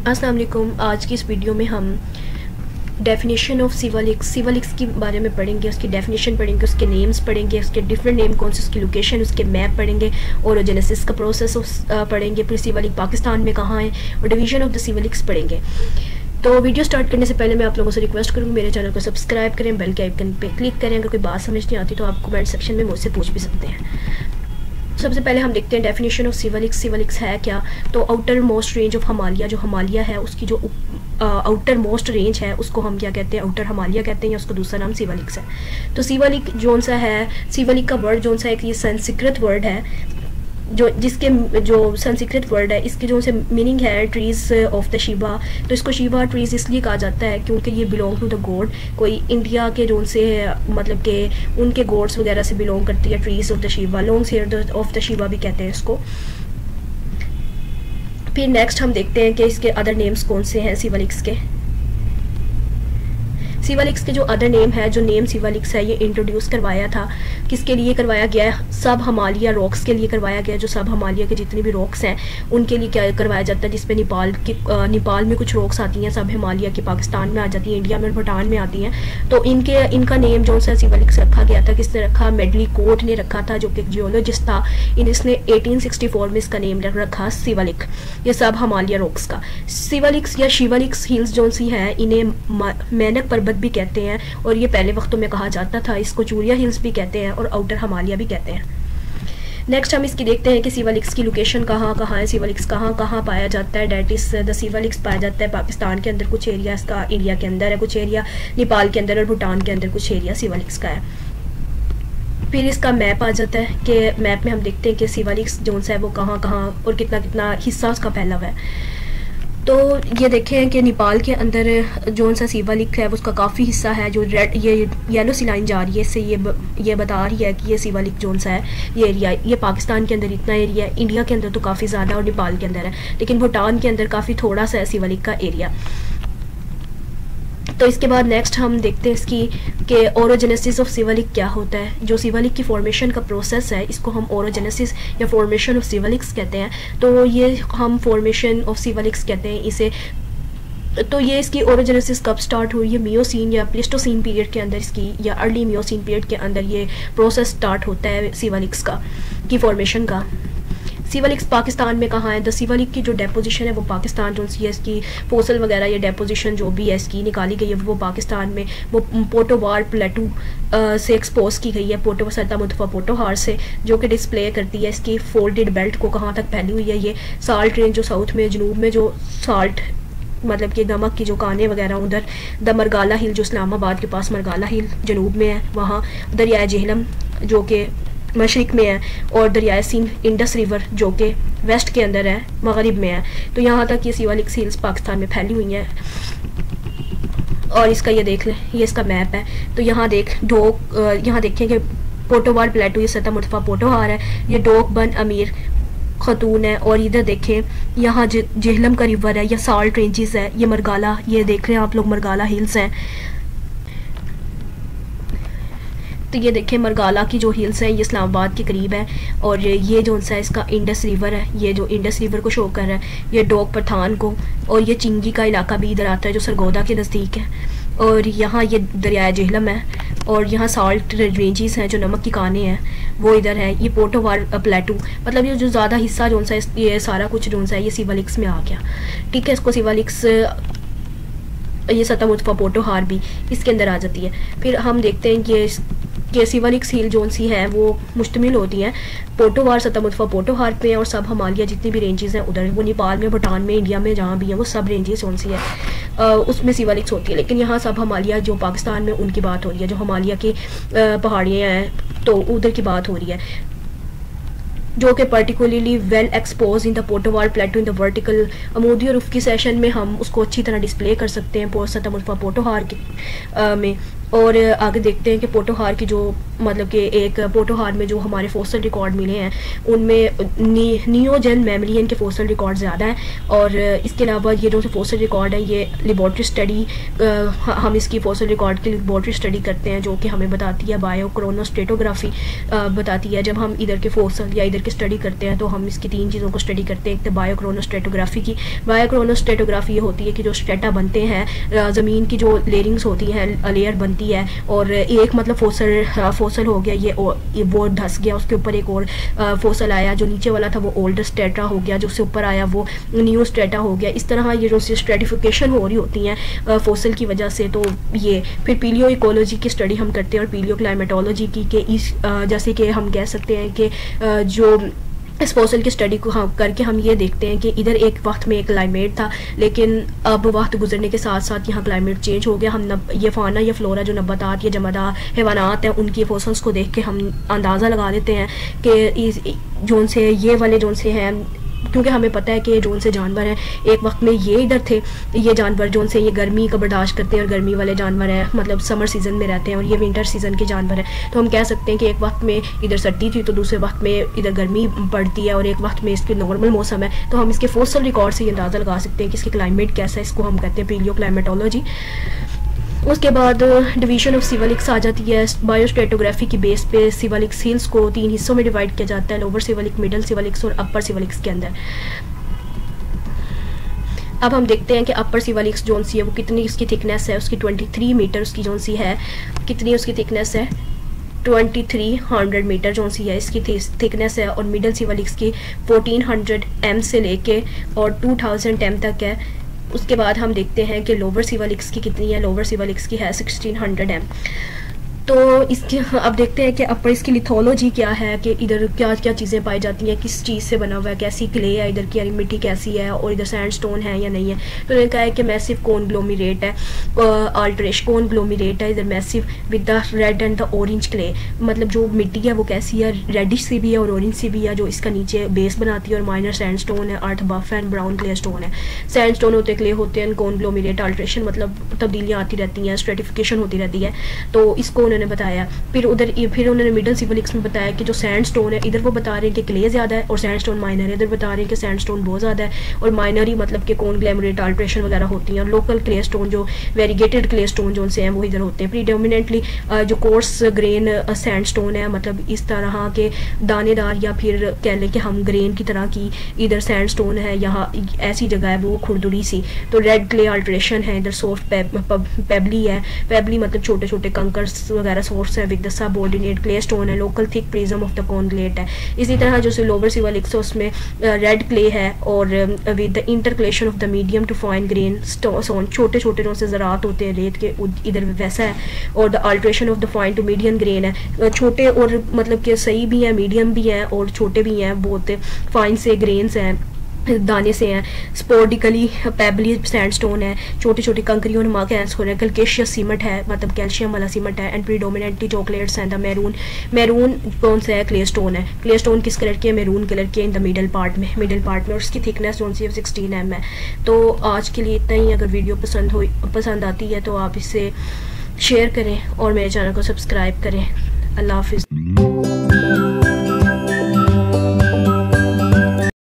अस्सलाम वालेकुम। आज की इस वीडियो में हम डेफिनेशन ऑफ सिवलिक्स के बारे में पढ़ेंगे, उसकी डेफिनेशन पढ़ेंगे, उसके नेम्स पढ़ेंगे, उसके डिफरेंट नेम कौन से, उसकी लोकेशन, उसके मैप पढ़ेंगे, ओरोजेनेसिस का प्रोसेस पढ़ेंगे, फिर सिवलिक पाकिस्तान में कहाँ है और डिवीज़न ऑफ द सिवलिक्स पढ़ेंगे। तो वीडियो स्टार्ट करने से पहले मैं आप लोगों से रिक्वेस्ट करूँगी मेरे चैनल को सब्सक्राइब करें, बेल के आइकन पे क्लिक करें। अगर कोई बात समझ नहीं आती तो आप कमेंट सेक्शन में मुझसे पूछ भी सकते हैं। सबसे पहले हम देखते हैं डेफिनेशन ऑफ सिवलिक्स है क्या। तो outer most range of Himalaya, जो हिमालय है उसकी जो आउटर मोस्ट रेंज है उसको हम क्या कहते हैं, आउटर हिमालय कहते हैं, या उसका दूसरा नाम सिवलिक्स है। तो सिवलिक जोन सा है, सिवलिक का वर्ड जोन सा है कि ये संस्कृत वर्ड है, जो जिसके जो संस्कृत वर्ड है इसके जो से मीनिंग है ट्रीज़ ऑफ द शिवा। तो इसको शिवा ट्रीज़ इसलिए कहा जाता है क्योंकि ये बिलोंग टू द गॉड, कोई इंडिया के जो से मतलब कि उनके गॉड्स वगैरह से बिलोंग करती है। Trees of the Shiva, long hair of the Shiva भी कहते हैं इसको। फिर नेक्स्ट हम देखते हैं कि इसके अदर नेम्स कौन से हैं सिवलिक्स के। सिवलिक्स के जो अदर नेम है, जो नेम सिवलिक्स है ये इंट्रोड्यूस करवाया था, किसके लिए करवाया गया है, सब हिमालय रॉक्स के लिए करवाया गया है। जो सब हिमालय के जितने भी रॉक्स हैं उनके लिए क्या करवाया जाता है, जिसमें नेपाल में कुछ रॉक्स आती हैं, सब हिमालय के पाकिस्तान में आ जाती हैं, इंडिया में और भूटान में आती हैं। तो इनका नेम जो सा सिवलिक्स रखा गया था, किसने रखा, मेडली कोर्ट ने रखा था, जो कि जियोलॉजिस्ट था। इसने 1864 में इसका नेम रखा सिवलिक, ये सब हिमालय रॉक्स का। सिवलिक्स या शिवलिक्स हिल्स जो सी हैं इन्हें मेनक पर्वत भी कहते हैं, और ये पहले वक्तों में कहा जाता था। इसको चूरिया हिल्स भी कहते हैं और आउटर हिमालय भी कहते हैं। नेक्स्ट हम इसकी देखते हैं कि सिवलिक्स की लोकेशन कहाँ कहाँ है, सिवलिक्स कहाँ पाया जाता है। डेट इज द सिवलिक्स पाया जाता है पाकिस्तान के अंदर कुछ एरिया, इसका इंडिया के अंदर है कुछ एरिया, नेपाल के अंदर और भूटान के अंदर कुछ एरिया सिवलिक्स का है। फिर इसका मैप आ जाता है कि मैप में हम देखते हैं कि सिवलिक्स जोन सा है वो कहाँ और कितना हिस्सा उसका फैला हुआ है। तो ये देखें कि नेपाल के अंदर जोन सा सिवलिक है उसका काफ़ी हिस्सा है, जो रेड ये येलो सी लाइन जा रही है, इससे ये बता रही है कि ये सिवलिक जोन सा है, ये एरिया, ये पाकिस्तान के अंदर इतना एरिया है, इंडिया के अंदर तो काफ़ी ज़्यादा और नेपाल के अंदर है, लेकिन भूटान के अंदर काफ़ी थोड़ा सा है सिवलिक का एरिया। तो इसके बाद नेक्स्ट हम देखते हैं इसकी कि ओरोजेनेसिस ऑफ सिवलिक क्या होता है। जो सिवलिक की फॉर्मेशन का प्रोसेस है इसको हम ओरोजेनेसिस या फॉर्मेशन ऑफ सिवलिक्स कहते हैं। तो ये हम फॉर्मेशन ऑफ सिवलिक्स कहते हैं इसे। तो ये इसकी ओरोजेनेसिस कब स्टार्ट हुई है, मियोसीन या प्लेस्टोसीन पीरियड के अंदर इसकी, या अर्ली मियोसीन पीरियड के अंदर ये प्रोसेस स्टार्ट होता है सिवलिक्स का की फॉर्मेशन का। सिवलिक्स पाकिस्तान में कहाँ है, द सिवलिक की जो डेपोजिशन है वो पाकिस्तान जो सी है इसकी फोसल वगैरह या डेपोजिशन जो भी है इसकी निकाली गई है वो पाकिस्तान में वो पोटोवार प्लेटू से एक्सपोज की गई है, पोटोहार से, जो कि डिस्प्ले करती है इसकी फोल्डेड बेल्ट को कहाँ तक फैली हुई है। ये साल्ट रेंज जो साउथ में जनूब में जो साल्ट मतलब कि नमक की जो काने वगैरह, उधर द मरगाला हिल जो इस्लामाबाद के पास मरगाला हिल जनूब में है, वहाँ दरियाए जेहलम जो कि मशरिक में है, और दरियाए सिंध इंडस रिवर जो कि वेस्ट के अंदर है, मगरिब में है। तो यहाँ तक ये सिवलिक्स हिल्स पाकिस्तान में फैली हुई हैं। और इसका ये देख लें, ये इसका मैप है। तो यहाँ यहाँ देखें कि पोटोवार प्लेटू ये सतह मुर्तफा पोटोहार है, ये डोक बन अमीर खतून है, और इधर देखें यहाँ जेहलम का रिवर है या साल्ट रेंजेस है, ये मरगाला, ये देख रहे हैं आप लोग मरगाला हिल्स हैं। तो ये देखें मरगाला की जो हिल्स हैं ये इस्लामाबाद के करीब है, और ये जो सा इसका इंडस रिवर है, ये जो इंडस रिवर को शो कर रहा है, ये डोक पठान को, और ये चिंगी का इलाका भी इधर आता है जो सरगोदा के नज़दीक है, और यहाँ ये दरिया जेहलम है, और यहाँ साल्ट रेंजेस हैं जो नमक की काने हैं वो इधर है। ये पोटोवार प्लेटू, मतलब ये जो ज़्यादा हिस्सा जो सा ये सारा कुछ जो सा है ये सिवलिक्स में आ गया। ठीक है, इसको सिवलिक्स ये सतह मुर्तफा पोटोहार भी इसके अंदर आ जाती है। फिर हम देखते हैं कि सिवलिक्स हिल जोन सी है वो मुश्तमिल होती हैं पोटोवार सतह मुर्तफा पोटोहार पे, और सब हिमालय जितनी भी रेंजेस हैं उधर, वो नेपाल में, भूटान में, इंडिया में जहाँ भी हैं वो सब रेंजेस जोन सी है उसमें सिवलिक्स होती है। लेकिन यहाँ सब हिमालय जो पाकिस्तान में उनकी बात हो रही है, जो हिमालय की पहाड़ियाँ हैं तो उधर की बात हो रही है, जो कि particularly well expose in the Potwar plateau in the vertical. अमूदी और उफ़की सेशन में हम उसको अच्छी तरह डिस्प्ले कर सकते हैं सतह मुर्तफा पोटोहार के में। और आगे देखते हैं कि पोटोहार की जो मतलब कि एक पोटोहार में जो हमारे फोसल रिकॉर्ड मिले हैं उनमें नियोजन मैमलियन के फोसल रिकॉर्ड ज़्यादा हैं। और इसके अलावा ये जो फोसल रिकॉर्ड है ये लेबॉर्ट्री स्टडी, हम इसकी फोसल रिकॉर्ड की लेबॉर्ट्री स्टडी करते हैं जो कि हमें बताती है बायोक्रोनोस्टेटोग्राफी बताती है। जब हम इधर के फोसल या इधर की स्टडी करते हैं तो हम इसकी 3 चीज़ों को स्टडी करते हैं। एक तो बायोक्रोनोस्टेटोग्राफी की, बायोक्रोनोस्टेटोग्राफी ये होती है कि जो स्टेटा बनते हैं, ज़मीन की जो लेयरिंग्स होती हैं, लेयर बनती है, और एक मतलब फोसल हो गया, ये वो धस गया, उसके ऊपर एक और फोसल आया, जो नीचे वाला था वो ओल्डर स्टेटा हो गया, जो उससे ऊपर आया वो न्यू स्टेटा हो गया। इस तरह ये जो स्ट्रेटिफिकेशन हो रही होती हैं फोसल की वजह से। तो ये फिर पीलियो इकोलॉजी की स्टडी हम करते हैं और पीलियो क्लाइमेटोलॉजी की, कि इस जैसे कि हम कह सकते हैं कि जो इस फोसल की स्टडी को हम करके हम ये देखते हैं कि इधर एक वक्त में एक क्लाइमेट था, लेकिन अब वक्त गुजरने के साथ साथ यहाँ क्लाइमेट चेंज हो गया। हम ये फाना या फ्लोरा जो नबातात या जमादार हैवानात हैं उनकी फोसल्स को देख के हम अंदाज़ा लगा देते हैं कि जोन से ये वाले जोन से हैं, क्योंकि हमें पता है कि जोन से जानवर हैं एक वक्त में ये इधर थे, ये जानवर जोन से ये गर्मी का बर्दाश्त करते हैं और गर्मी वाले जानवर हैं, मतलब समर सीज़न में रहते हैं, और ये विंटर सीज़न के जानवर हैं। तो हम कह सकते हैं कि एक वक्त में इधर सर्दी थी तो दूसरे वक्त में इधर गर्मी पड़ती है, और एक वक्त में इसके नॉर्मल मौसम है। तो हम इसके फोसल रिकॉर्ड से ये अंदाज़ा लगा सकते हैं कि इसकी क्लाइमेट कैसा है। इसको हम कहते हैं पीलियो क्लाइमेटोलॉजी। उसके बाद डिवीजन ऑफ सिवलिक्स आ जाती है। बायोस्ट्रेटोग्राफी की बेस पे सिवलिक्स हिल्स को 3 हिस्सों में डिवाइड किया जाता है, लोअर सिवलिक, मिडल सिवलिक्स और अपर सिवलिक्स के अंदर। अब हम देखते हैं कि अपर सिवलिक्स जोन सी है वो कितनी उसकी थिकनेस है, उसकी 23 मीटर उसकी जोन सी है, कितनी उसकी थिकनेस है 2300 मीटर जोन सी है इसकी थिकनेस है। और मिडल सिवलिक्स की 1400 m से लेके और 2000 m तक है। उसके बाद हम देखते हैं कि लोअर सिवलिक्स की कितनी है, लोअर सिवलिक्स की है 1600 m। तो इसकी अब देखते हैं कि अपर इसकी लिथोलॉजी क्या है, कि इधर क्या क्या चीज़ें पाई जाती हैं, किस चीज़ से बना हुआ है, कैसी क्ले है, इधर की मिट्टी कैसी है, और इधर सैंडस्टोन है या नहीं है। तो उन्होंने कहा है कि मैसिव कॉन्ग्लोमरेट है, अल्ट्रेशन कॉन्ग्लोमरेट है इधर massive with the red and the orange clay. मतलब जो मिट्टी है वो कैसी है, रेडिश सी भी है और ऑरेंज सी भी है, जो इसका नीचे बेस बनाती है। और माइनर सैंडस्टोन है, earth buff and brown clay stone है। सैंडस्टोन होते क्ले होते हैं, कॉन्ग्लोमरेट अल्ट्रेशन मतलब तब्दीलियाँ आती रहती हैं, स्ट्रेटिफिकेशन होती रहती है। तो इसको उन्होंने बताया। फिर उन्होंने मिडल सिवलिक्स में बताया कि जो सैंडस्टोन है इधर वो बता रहे हैं कि क्ले ज़्यादा है और सैंडस्टोन माइनर है, इधर बता रहे हैं कि सैंडस्टोन बहुत ज़्यादा है और माइनर ही मतलब कि कॉन्ग्लोमरेट अल्ट्रेशन वगैरह होती हैं। और लोकल क्ले स्टोन जो वेरीगेटेड क्ले स्टोन जो से हैं वो इधर होते हैं। प्रीडोमिनेटली जो कोर्स ग्रेन सैंडस्टोन है, मतलब इस तरह के दानेदार या फिर कह लें कि हम ग्रेन की तरह की इधर सैंडस्टोन है, यहाँ ऐसी जगह है वो खुरदुरी सी। तो रेड क्ले अल्ट्रेशन है, इधर सॉफ्ट पेबली है, पेबली मतलब छोटे छोटे कंकर्स वगैरह सोर्स है। With the subordinate clay stone है, local thick prism of the conglomerate है। इसी तरह जो लोअर सिवलिक्स उसमें रेड क्ले है और with the intercalation of the medium to fine grain stone, छोटे छोटे जो से ज़रात होते हैं रेत के इधर वैसा है। और the alteration of the fine to medium grain है, छोटे और मतलब कि सही भी हैं, मीडियम भी हैं और छोटे भी हैं, बहुत फाइन से ग्रेन्स हैं, दाने से हैं। स्पोर्डिकली पेबली सैंडस्टोन है, छोटी छोटी कंकरियों नुमा कैंस हो रहे हैं। कैल्केशियस सीमेंट है, मतलब कैल्शियम वाला सीमेंट है। एंड प्रीडोमिनेटली चॉकलेट्स हैं। द मैरून कौन सा है, क्ले स्टोन है। क्ले स्टोन किस कलर की है, मैरून कलर की है इन द मिडल पार्ट में और उसकी थिकनेस कौन सी है 16 m है। तो आज के लिए इतना ही। अगर वीडियो पसंद आती है तो आप इसे शेयर करें और मेरे चैनल को सब्सक्राइब करें। अल्लाह हाफिज़।